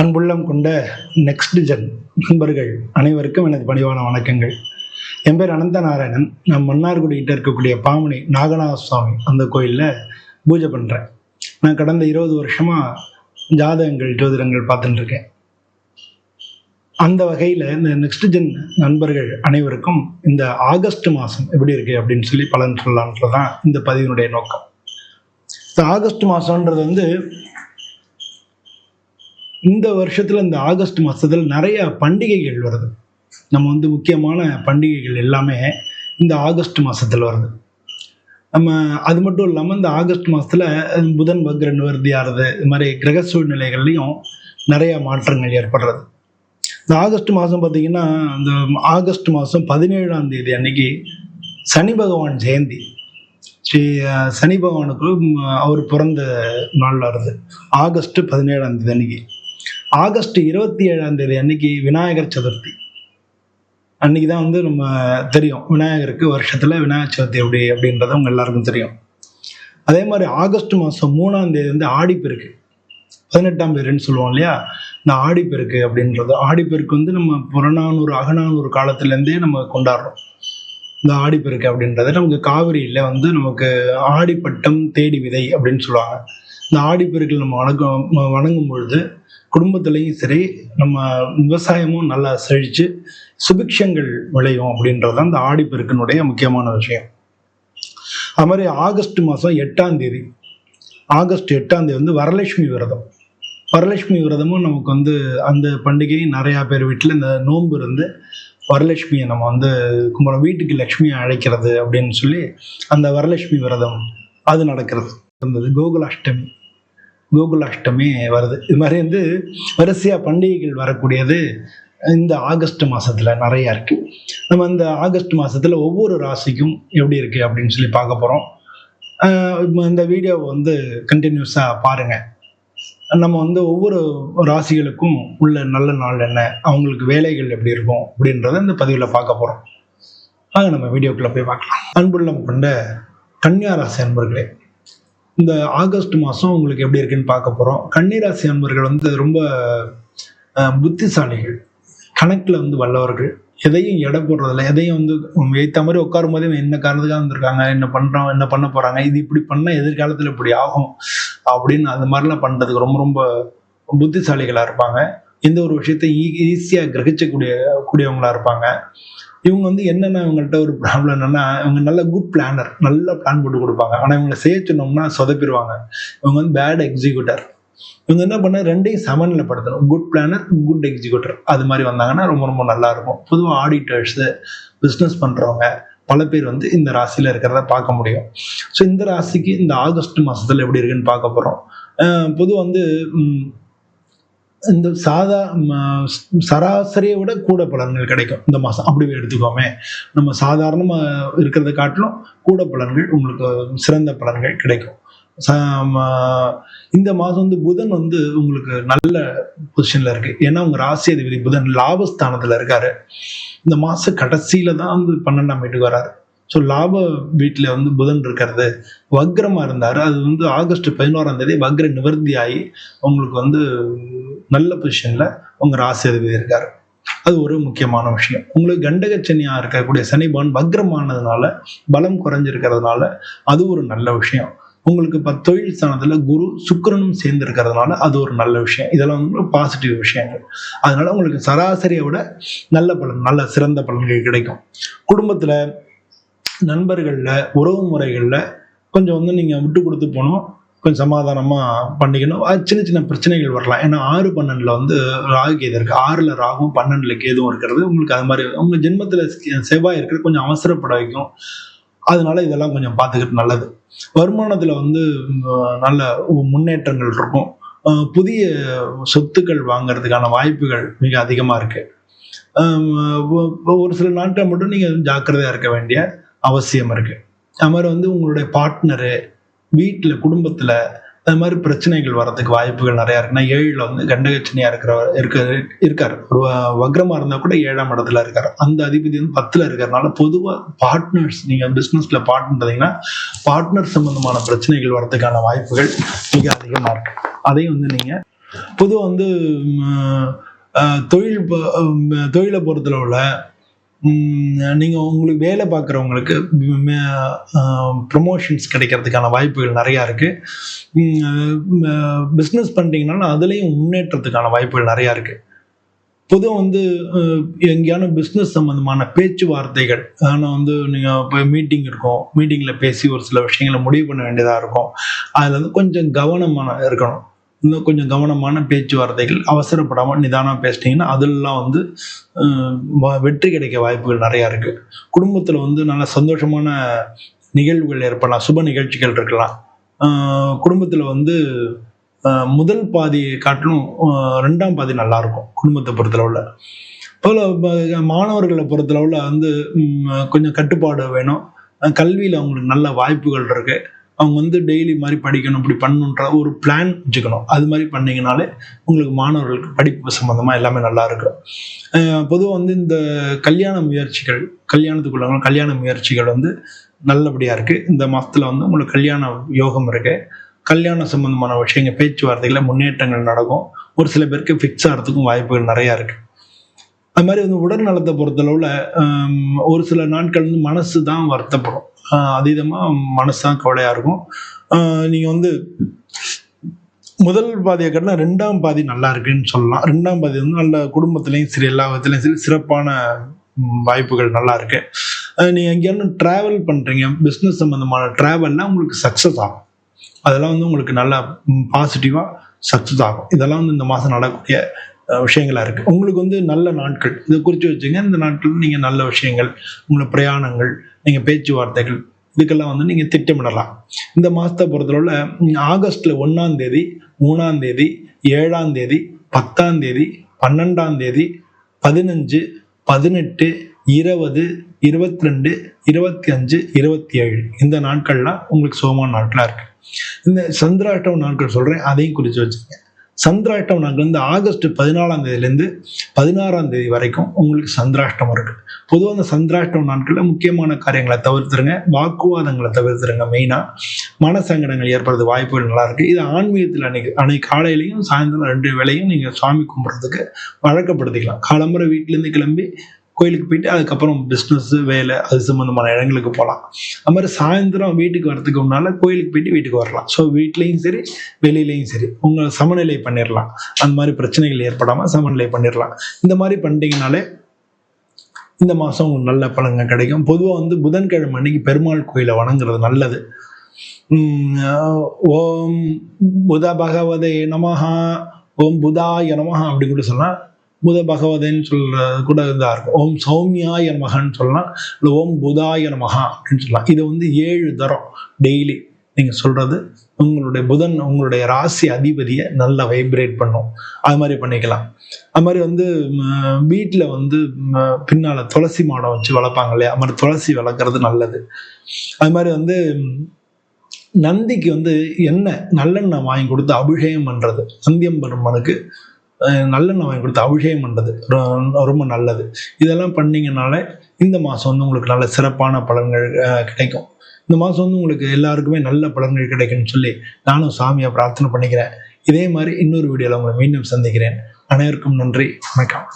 அன்புள்ளம் கொண்ட next gen நண்பர்கள் அனைவருக்கும் எனது பணிவான வணக்கங்கள். என் பேர் அனந்த நாராயணன். நான் மன்னார்குடிகிட்ட இருக்கக்கூடிய பாமணி நாகநாத சுவாமி அந்த கோயிலில் பூஜை பண்ணுறேன். நான் கடந்த 20 வருஷமாக ஜாதகங்கள் ஜோதிடங்கள் பார்த்துட்டு இருக்கேன். அந்த வகையில் இந்த நெக்ஸ்ட் ஜென் நண்பர்கள் அனைவருக்கும் இந்த ஆகஸ்ட் மாதம் எப்படி இருக்குது அப்படின்னு சொல்லி பலன் சொல்லலான்றது தான் இந்த பதிவினுடைய நோக்கம். இந்த ஆகஸ்ட் மாதம்ன்றது இந்த வருஷத்துல இந்த ஆகஸ்ட் மாசத்துல நிறைய பண்டிகைகள் வருது. நம்ம முக்கியமான பண்டிகைகள் எல்லாமே இந்த ஆகஸ்ட் மாசத்துல வருது. நம்ம அது மட்டும் இல்லாம இந்த ஆகஸ்ட் மாசத்துல புதன் வக்ர நிவர்த்தி ஆறுது, இது மாதிரி கிரக சூழ்நிலைகள்லையும் நிறைய மாற்றங்கள் ஏற்படுறது. இந்த ஆகஸ்ட் மாதம் பார்த்தீங்கன்னா, இந்த ஆகஸ்ட் மாதம் 17ஆம் தேதி அன்னைக்கு சனி பகவான் ஜெயந்தி. ஸ்ரீ சனி பகவானுக்கு அவர் பிறந்த நாள் வருது ஆகஸ்ட் 17ஆம் தேதி அன்னைக்கு. ஆகஸ்ட் 27ஆம் தேதி அன்னைக்கு விநாயகர் சதுர்த்தி. அன்னைக்கு தான் நம்ம தெரியும் விநாயகருக்கு வருஷத்துல விநாயகர் சதுர்த்தி எப்படி அப்படின்றது உங்க எல்லாருக்கும் தெரியும். அதே மாதிரி ஆகஸ்ட் மாதம் 3ஆம் தேதி ஆடிப்பெருக்கு, 18ஆம் பேருன்னு சொல்லுவோம் இல்லையா. இந்த ஆடிப்பெருக்கு அப்படின்றது, ஆடிப்பெருக்கு நம்ம புறநானூறு அகநானூறு காலத்துலேருந்தே நம்ம கொண்டாடுறோம். இந்த ஆடிப்பெருக்கு அப்படின்றது நமக்கு காவிரியில் நமக்கு ஆடிப்பட்டம் தேடி விதை அப்படின்னு சொல்லுவாங்க. இந்த ஆடிப்பெருக்கில் நம்ம வணங்கும் பொழுது குடும்பத்திலையும் சரி, நம்ம விவசாயமும் நல்லா செழிச்சு சுபிக்ஷங்கள் விளையும் அப்படின்றது தான் இந்த ஆடிப்பெருக்கினுடைய முக்கியமான விஷயம். அது மாதிரி ஆகஸ்ட் மாதம் 8ஆம் தேதி, ஆகஸ்ட் 8ஆம் தேதி வரலட்சுமி விரதம். வரலட்சுமி விரதமும் நமக்கு அந்த பண்டிகை நிறையா பேர் வீட்டில் இந்த நோன்பு இருந்து வரலட்சுமியை நம்ம கும்பலம், வீட்டுக்கு லட்சுமியை அழைக்கிறது அப்படின்னு சொல்லி அந்த வரலட்சுமி விரதம் அது நடக்கிறது. இருந்தது கோகுலாஷ்டமி வருது. இது மாதிரி வரிசையா பண்டிகைகள் வரக்கூடியது இந்த ஆகஸ்ட் மாசத்துல நிறைய இருக்கு. நம்ம இந்த ஆகஸ்ட் மாசத்துல ஒவ்வொரு ராசிக்கும் எப்படி இருக்கு அப்படின்னு சொல்லி பார்க்க போறோம். இந்த வீடியோவை கண்டினியூஸா பாருங்க. நம்ம ஒவ்வொரு ராசிகளுக்கும் உள்ள நல்ல நாள் என்ன, அவங்களுக்கு வேலைகள் எப்படி இருக்கும் அப்படின்றத இந்த பதிவுல பார்க்க போறோம். ஆக நம்ம வீடியோக்குள்ள போய் பார்க்கலாம். அன்புள்ளம் கொண்ட கன்னியா ராசி அன்பர்களே, இந்த ஆகஸ்ட் மாதம் உங்களுக்கு எப்படி இருக்குன்னு பார்க்க போகிறோம். கன்னிராசி அன்பர்கள் ரொம்ப புத்திசாலிகள், கணக்கில் வல்லவர்கள், எதையும் எடை போடுறதில்ல. எதையும் ஏற்ற மாதிரி உட்காரும் போதே என்ன காரணத்துக்காக வந்திருக்காங்க, என்ன பண்ணுறோம், என்ன பண்ண போகிறாங்க, இது இப்படி பண்ணால் எதிர்காலத்தில் இப்படி ஆகும் அப்படின்னு அந்த மாதிரிலாம் பண்ணுறதுக்கு ரொம்ப ரொம்ப புத்திசாலிகளாக இருப்பாங்க. எந்த ஒரு விஷயத்தை ஈஸியாக கிரகிச்சக்கூடியவங்களா இருப்பாங்க. இவங்க என்னென்ன, இவங்கள்ட்ட ஒரு ப்ராப்ளம் என்னன்னா, இவங்க நல்ல குட் பிளானர், நல்ல பிளான் போட்டு கொடுப்பாங்க. ஆனால் இவங்களை செய்ய சொன்னோம்னா சொதப்பிடுவாங்க. இவங்க பேட் எக்ஸிக்யூட்டர். இவங்க என்ன பண்ண, ரெண்டையும் சமநிலைப்படுத்தணும். குட் பிளானர், குட் எக்ஸிக்யூட்டர், அது மாதிரி வந்தாங்கன்னா ரொம்ப ரொம்ப நல்லா இருக்கும். பொதுவாக ஆடிட்டர்ஸ், பிஸ்னஸ் பண்றவங்க பல பேர் இந்த ராசியில இருக்கிறத பார்க்க முடியும். ஸோ இந்த ராசிக்கு இந்த ஆகஸ்ட் மாசத்துல எப்படி இருக்குன்னு பார்க்க போறோம். பொதுவாக இந்த சராசரியை விட கூட பலன்கள் கிடைக்கும் இந்த மாதம். அப்படி எடுத்துக்கோமே, நம்ம சாதாரணமாக இருக்கிறத காட்டிலும் கூட பலன்கள், உங்களுக்கு சிறந்த பலன்கள் கிடைக்கும். இந்த மாதம் புதன் உங்களுக்கு நல்ல பொசிஷன்ல இருக்கு. ஏன்னா உங்க ராசி அதிபதி புதன் லாபஸ்தானத்துல இருக்காரு. இந்த மாச கடைசியில தான் 12ஆம் வீட்டுக்கு வராரு. ஸோ லாப வீட்டில் புதன் இருக்கிறது வக்ரமா இருந்தாரு. அது ஆகஸ்ட் 11ஆம் தேதி வக்ர நிவர்த்தி ஆகி உங்களுக்கு நல்ல பொசிஷன்ல உங்க ராசி அதிபதி இருக்காரு. அது ஒரு முக்கியமான விஷயம். உங்களுக்கு கண்டகச்சனியா இருக்கக்கூடிய சனி பகவான் வக்ரமானதுனால, பலம் குறைஞ்சிருக்கிறதுனால அது ஒரு நல்ல விஷயம். உங்களுக்கு தொழில் ஸ்தானத்துல குரு சுக்கிரனும் சேர்ந்து இருக்கிறதுனால அது ஒரு நல்ல விஷயம். இதெல்லாம் பாசிட்டிவ் விஷயங்கள். அதனால உங்களுக்கு சராசரியை விட நல்ல பலன், நல்ல சிறந்த பலன்கள் கிடைக்கும். குடும்பத்துல, நண்பர்கள்ல, உறவு முறைகள்ல கொஞ்சம் நீங்க விட்டு கொடுத்து போகணும். கொஞ்சம் சமாதானமா பண்ணிக்கணும். சின்ன சின்ன பிரச்சனைகள் வரலாம். ஏன்னா 6-12 ராகு கேது இருக்கு. 6ல் ராகும் 12ல் கேதுவும் இருக்கிறது உங்களுக்கு அது மாதிரி உங்க ஜென்மத்துல செவ்வாய் இருக்கிறது கொஞ்சம் அவசரப்பட வைக்கும். அதனால இதெல்லாம் கொஞ்சம் பார்த்துக்கிட்டு நல்லது. வருமானத்துல நல்ல முன்னேற்றங்கள் இருக்கும். புதிய சொத்துக்கள் வாங்குறதுக்கான வாய்ப்புகள் மிக அதிகமா இருக்கு. ஒரு சில நாட்கள் மட்டும் நீங்க ஜாக்கிரதையா இருக்க வேண்டிய அவசியம் இருக்கு. அது மாதிரி உங்களுடைய பார்ட்னரு, வீட்டுல, குடும்பத்துல அது மாதிரி பிரச்சனைகள் வர்றதுக்கு வாய்ப்புகள் நிறைய இருக்குன்னா, 7ல் கண்டகச்சனியா இருக்காரு. ஒரு வக்ரமா இருந்தா கூட 7ஆம் இடத்துல இருக்காரு. அந்த அதிபதி 10ல் இருக்கிறதுனால பொதுவா பார்ட்னர்ஸ், நீங்க பிசினஸ்ல பார்ட்னர்ந்தீங்கன்னா பார்ட்னர் சம்பந்தமான பிரச்சனைகள் வர்றதுக்கான வாய்ப்புகள் மிக அதிகமா இருக்கு. அதையும் நீங்க பொதுவாக வந்து தொழிலை பொறுத்தளவில் நீங்கள் உங்களுக்கு வேலை பார்க்குறவங்களுக்கு ப்ரொமோஷன்ஸ் கிடைக்கிறதுக்கான வாய்ப்புகள் நிறையா இருக்குது. பிஸ்னஸ் பண்ணுறீங்கனாலும் அதுலேயும் முன்னேற்றத்துக்கான வாய்ப்புகள் நிறையா இருக்குது. பொதுவாக வந்து எங்கேயான பிஸ்னஸ் சம்மந்தமான பேச்சுவார்த்தைகள், ஆனால் வந்து நீங்கள் இப்போ மீட்டிங் இருக்கும், மீட்டிங்கில் பேசி ஒரு சில விஷயங்களை முடிவு பண்ண வேண்டியதாக இருக்கும். அதில் வந்து கொஞ்சம் கவனமான இருக்கணும். இன்னும் கொஞ்சம் கவனமான பேச்சுவார்த்தைகள், அவசரப்படாமல் நிதானம் பேசிட்டீங்கன்னா அதெல்லாம் வந்து வெற்றி கிடைக்க வாய்ப்புகள் நிறையா இருக்குது. குடும்பத்தில் வந்து நல்ல சந்தோஷமான நிகழ்வுகள் ஏற்படலாம், சுப நிகழ்ச்சிகள் இருக்கலாம். குடும்பத்தில் வந்து முதல் பாதியை காட்டிலும் 2ஆம் பாதி நல்லாயிருக்கும் குடும்பத்தை பொறுத்தளவில். போல் மாணவர்களை பொறுத்தளவில் வந்து கொஞ்சம் கட்டுப்பாடு வேணும். கல்வியில் அவங்களுக்கு நல்ல வாய்ப்புகள் இருக்குது. அவங்க வந்து டெய்லி மாதிரி படிக்கணும், இப்படி பண்ணணுன்ற ஒரு பிளான் வச்சுக்கணும். அது மாதிரி பண்ணிங்கனாலே உங்களுக்கு மாணவர்களுக்கு படிப்பு சம்மந்தமாக எல்லாமே நல்லா இருக்கும். பொதுவாக வந்து இந்த கல்யாணத்துக்குள்ள கல்யாண முயற்சிகள் வந்து நல்லபடியாக இருக்குது. இந்த மாதத்தில் வந்து உங்களுக்கு கல்யாண யோகம் இருக்குது. கல்யாணம் சம்மந்தமான விஷயங்கள், பேச்சுவார்த்தைகளை முன்னேற்றங்கள் நடக்கும். ஒரு சில பேருக்கு ஃபிக்ஸ் ஆகிறதுக்கும் வாய்ப்புகள் நிறையா இருக்குது. அது மாதிரி வந்து உடல் நலத்தை பொறுத்தளவில் ஒரு சில நாட்கள் வந்து மனசு தான் வருத்தப்படும். அதீதமாக மனசு தான் கவலையாக இருக்கும். நீங்கள் வந்து முதல் பாதியை காட்டினா 2ஆம் பாதி நல்லா இருக்குன்னு சொல்லலாம். 2ஆம் பாதி வந்து நல்ல குடும்பத்துலேயும் சரி, எல்லா விதத்துலையும் சரி சிறப்பான வாய்ப்புகள் நல்லா இருக்கு. நீங்கள் எங்கேயாவது ட்ராவல் பண்ணுறீங்க, பிஸ்னஸ் சம்மந்தமான ட்ராவல்லாம் உங்களுக்கு சக்ஸஸ் ஆகும். அதெல்லாம் வந்து உங்களுக்கு நல்லா பாசிட்டிவாக சக்ஸஸ் ஆகும். இதெல்லாம் வந்து இந்த மாதம் நடக்கக்கூடிய விஷயங்களாக இருக்குது. உங்களுக்கு வந்து நல்ல நாட்கள், இதை குறித்து வச்சுங்க. இந்த நாட்கள் நீங்கள் நல்ல விஷயங்கள், உங்களை பிரயாணங்கள், நீங்கள் பேச்சுவார்த்தைகள், இதுக்கெல்லாம் வந்து நீங்கள் திட்டமிடலாம். இந்த மாதத்தை பொறுத்தளவில் ஆகஸ்ட்டில் 1ஆம் தேதி, 3ஆம் தேதி, 7ஆம் தேதி, 10ஆம் தேதி, 12ஆம் தேதி, 15, 18, 20, 22, 25, 27 இந்த நாட்கள்லாம் உங்களுக்கு சுகமான நாட்களாக இருக்குது. இந்த சந்திராஷ்டம நாட்கள் சொல்கிறேன், அதையும் குறித்து வச்சுக்கோங்க. சந்திராஷ்டம நாட்கள் வந்து ஆகஸ்ட் 14ஆம் தேதியிலேருந்து 16ஆம் தேதி வரைக்கும் உங்களுக்கு சந்திராஷ்டமம் இருக்குது. பொதுவாக அந்த சந்திராஷ்டம நாட்களில் முக்கியமான காரியங்களை தவிர்த்துருங்க, வாக்குவாதங்களை தவிர்த்துருங்க. மெயினாக மனசங்கடங்கள் ஏற்படுறது வாய்ப்புகள் நல்லா இருக்குது. இது ஆன்மீகத்தில் அன்னைக்கு காலையிலையும் சாயந்தரம் 2 வேளையும் நீங்கள் சாமி கும்பிட்றதுக்கு வழக்கப்படுத்திக்கலாம். காலம்புரை வீட்டிலேருந்து கிளம்பி கோயிலுக்கு போயிட்டு அதுக்கப்புறம் பிஸ்னஸ், வேலை, அது சம்மந்தமான இடங்களுக்கு போகலாம். அது மாதிரி சாயந்தரம் வீட்டுக்கு வரதுக்கு முன்னால் கோயிலுக்கு போயிட்டு வீட்டுக்கு வரலாம். ஸோ வீட்லேயும் சரி, வெளியிலையும் சரி உங்களை சமநிலை பண்ணிடலாம். அந்த மாதிரி பிரச்சனைகள் ஏற்படாமல் சமநிலை பண்ணிடலாம். இந்த மாதிரி பண்ணிட்டீங்கனாலே இந்த மாதம் உங்களுக்கு நல்ல பலன்கள் கிடைக்கும். பொதுவாக வந்து புதன்கிழமை அன்னைக்கு பெருமாள் கோயிலை வணங்குறது நல்லது. ஓம் புத பகவதே நமஹா, ஓம் புதாய நமஹா அப்படி கூட சொல்லலாம். புத பகவதன்னு சொல்றது கூட இதாக இருக்கும். ஓம் சௌமியாய நமகன்னு சொல்லலாம், இல்லை ஓம் புதாய நமகா அப்படின்னு சொல்லலாம். இதை வந்து 7 தரம் டெய்லி நீங்கள் சொல்கிறது உங்களுடைய ராசி அதிபதியை நல்லா வைப்ரேட் பண்ணும். அது மாதிரி பண்ணிக்கலாம். அது மாதிரி வந்து வீட்டில் வந்து பின்னால் துளசி மாடம் வச்சு வளர்ப்பாங்க இல்லையா, அது மாதிரி துளசி வளர்க்குறது நல்லது. அது மாதிரி வந்து நந்திக்கு வந்து நல்லெண்ணெய் வாங்கி கொடுத்து அபிஷேகம் பண்ணுறது, நந்தியம்பெருமானுக்கு நல்லெண்ணெய் வாங்கி கொடுத்து அபிஷேகம் பண்ணுறது ரொம்ப நல்லது. இதெல்லாம் பண்ணிங்கனாலே இந்த மாதம் வந்து உங்களுக்கு நல்ல சிறப்பான பலன்கள் கிடைக்கும். இந்த மாதம் வந்து உங்களுக்கு எல்லாருக்குமே நல்ல பலன்கள் கிடைக்கும்னு சொல்லி நானும் சாமியை பிரார்த்தனை பண்ணிக்கிறேன். இதே மாதிரி இன்னொரு வீடியோவில் உங்களை மீண்டும் சந்திக்கிறேன். அனைவருக்கும் நன்றி, வணக்கம்.